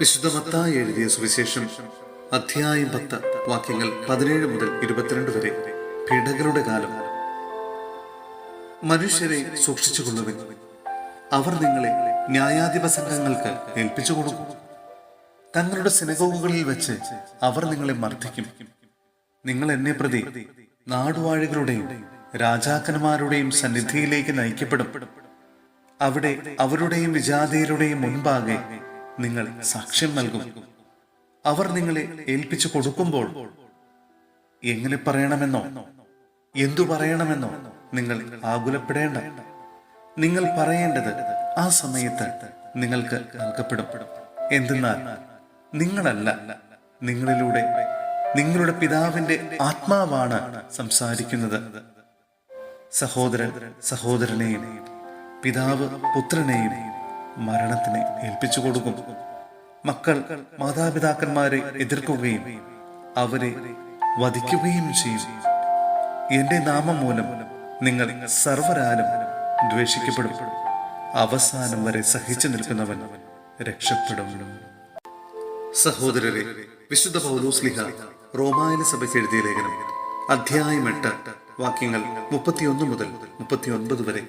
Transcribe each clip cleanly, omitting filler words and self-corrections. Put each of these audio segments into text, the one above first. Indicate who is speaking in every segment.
Speaker 1: വിശുദ്ധ മത്തായി എഴുതിയ സുവിശേഷം അധ്യായം 10 വാക്യങ്ങൾ 17 മുതൽ 22 വരെ. പീഡകളുടെ കാലം. മനുഷ്യരെ സൂക്ഷിച്ചുകൊള്ളുവിൻ, അവർ നിങ്ങളെ ന്യായാധിപ സംഘങ്ങൾക്ക് ഏൽപ്പിച്ചു കൊടുക്കും. തങ്ങളുടെ സിനഗോഗുകളിൽ വെച്ച് അവർ നിങ്ങളെ മർദ്ദിക്കും. നിങ്ങൾ എന്നെ പ്രതി നാടുവാഴികളുടെയും രാജാക്കന്മാരുടെയും സന്നിധിയിലേക്ക് നയിക്കപ്പെടും. അവിടെ അവരുടെയും വിജാതിയരുടെയും മുൻപാകെ നിങ്ങൾ സാക്ഷ്യം നൽകും. അവർ നിങ്ങളെ ഏൽപ്പിച്ചു കൊടുക്കുമ്പോൾ എങ്ങനെ പറയണമെന്നോ എന്തു പറയണമെന്നോ നിങ്ങൾ ആകുലപ്പെടേണ്ട. നിങ്ങൾ പറയേണ്ടത് ആ സമയത്ത് നിങ്ങൾക്ക് നൽകപ്പെടും. എന്തെന്നാൽ നിങ്ങളല്ല, നിങ്ങളിലൂടെ നിങ്ങളുടെ പിതാവിന്റെ ആത്മാവാണ് സംസാരിക്കുന്നത്. സഹോദരൻ സഹോദരനെയും പിതാവ് പുത്രനെയും മരണത്തിന് ഏൽപ്പിച്ചു കൊടുക്കും. മക്കൾ മാതാപിതാക്കന്മാരെ എതിർക്കുകയും അവരെ വധിക്കുകയും ചെയ്യും. എന്റെ നാമം മൂലം നിങ്ങൾ സർവരാലും ദ്വേഷിക്കപ്പെടും. അവസാനം വരെ സഹിച്ചു നിൽക്കുന്നവൻ രക്ഷപ്പെടും. സഹോദരരെ, വിശുദ്ധ പൗലോസ്ലീഹ റോമായിലെ സഭയ്ക്ക് എഴുതിയ ലേഖനം അധ്യായം 8 വാക്യങ്ങൾ 31 മുതൽ 39 വരെ.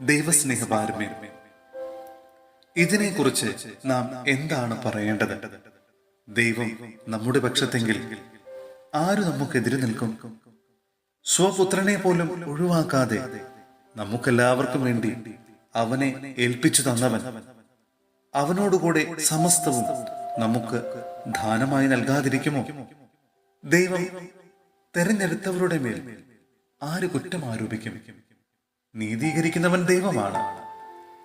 Speaker 1: ദൈവസ്നേഹപാരമ്യം. ഇതിനെക്കുറിച്ച് നാം എന്താണ് പറയേണ്ടത്? ദൈവം നമ്മുടെ പക്ഷത്തെങ്കിൽ ആര് നമുക്കെതിരെ നിൽക്കും? സ്വപുത്രനെ പോലും ഒഴിവാക്കാതെ നമുക്കെല്ലാവർക്കും വേണ്ടി അവനെ ഏൽപ്പിച്ചു തന്നവൻ അവനോടുകൂടെ സമസ്തവും നമുക്ക് ദാനമായി നൽകാതിരിക്കുമോ? ദൈവം തെരഞ്ഞെടുത്തവരുടെ മേൽ ആര് കുറ്റം ആരോപിക്കും? നീതീകരിക്കുന്നവൻ ദൈവമാണ്.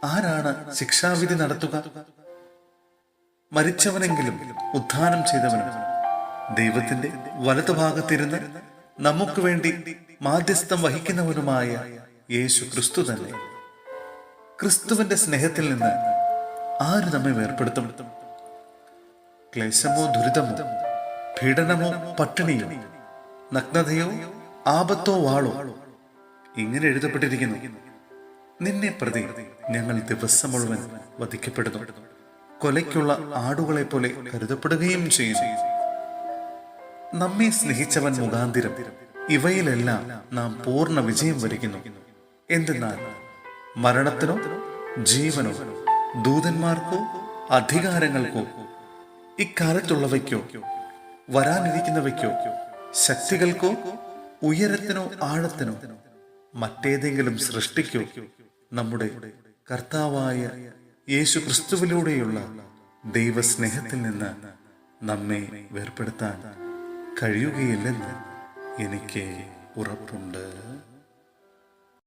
Speaker 1: ആരാണ് ശിക്ഷാവിധി നടത്തുക? മരിച്ചവനെങ്കിലും ഉത്ഥാനം ചെയ്തവനും ദൈവത്തിന്റെ വലതുഭാഗത്തിരുന്ന് നമുക്ക് വേണ്ടി മാധ്യസ്ഥം വഹിക്കുന്നവനുമായ യേശു ക്രിസ്തു തന്നെ. ക്രിസ്തുവിന്റെ സ്നേഹത്തിൽ നിന്ന് ആര് നമ്മെ വേർപ്പെടുത്തും? ക്ലേശമോ ദുരിതമോ പീഡനമോ പട്ടിണിയോ നഗ്നതയോ ആപത്തോ വാളോ? ഇങ്ങനെ എഴുതപ്പെട്ടിരിക്കുന്നു, നിന്നെ പ്രതി ഞങ്ങൾ ദിവസം മുഴുവൻ വധിക്കപ്പെടുന്നു, കൊലയ്ക്കുള്ള ആടുകളെ പോലെ കരുതപ്പെടുകയും ചെയ്യുന്നു. നമ്മെ സ്നേഹിച്ചവൻ മുഖാന്തിരം ഇവയിലെല്ലാം നാം പൂർണ്ണ വിജയം വരിക്കുന്നു. എന്തെന്നാൽ മരണത്തിനോ ജീവനോ ദൂതന്മാർക്കോ അധികാരങ്ങൾക്കോ ഇക്കാലത്തുള്ളവയ്ക്കോ വരാനിരിക്കുന്നവയ്ക്കോ ശക്തികൾക്കോ ഉയരത്തിനോ ആഴത്തിനോ മറ്റേതെങ്കിലും സൃഷ്ടിക്കോ നമ്മുടെ കർത്താവായ യേശു ക്രിസ്തുവിലൂടെയുള്ള ദൈവസ്നേഹത്തിൽ നിന്ന് നമ്മെ വേർപെടുത്താൻ കഴിയുകയില്ലെന്ന് എനിക്ക് ഉറപ്പുണ്ട്.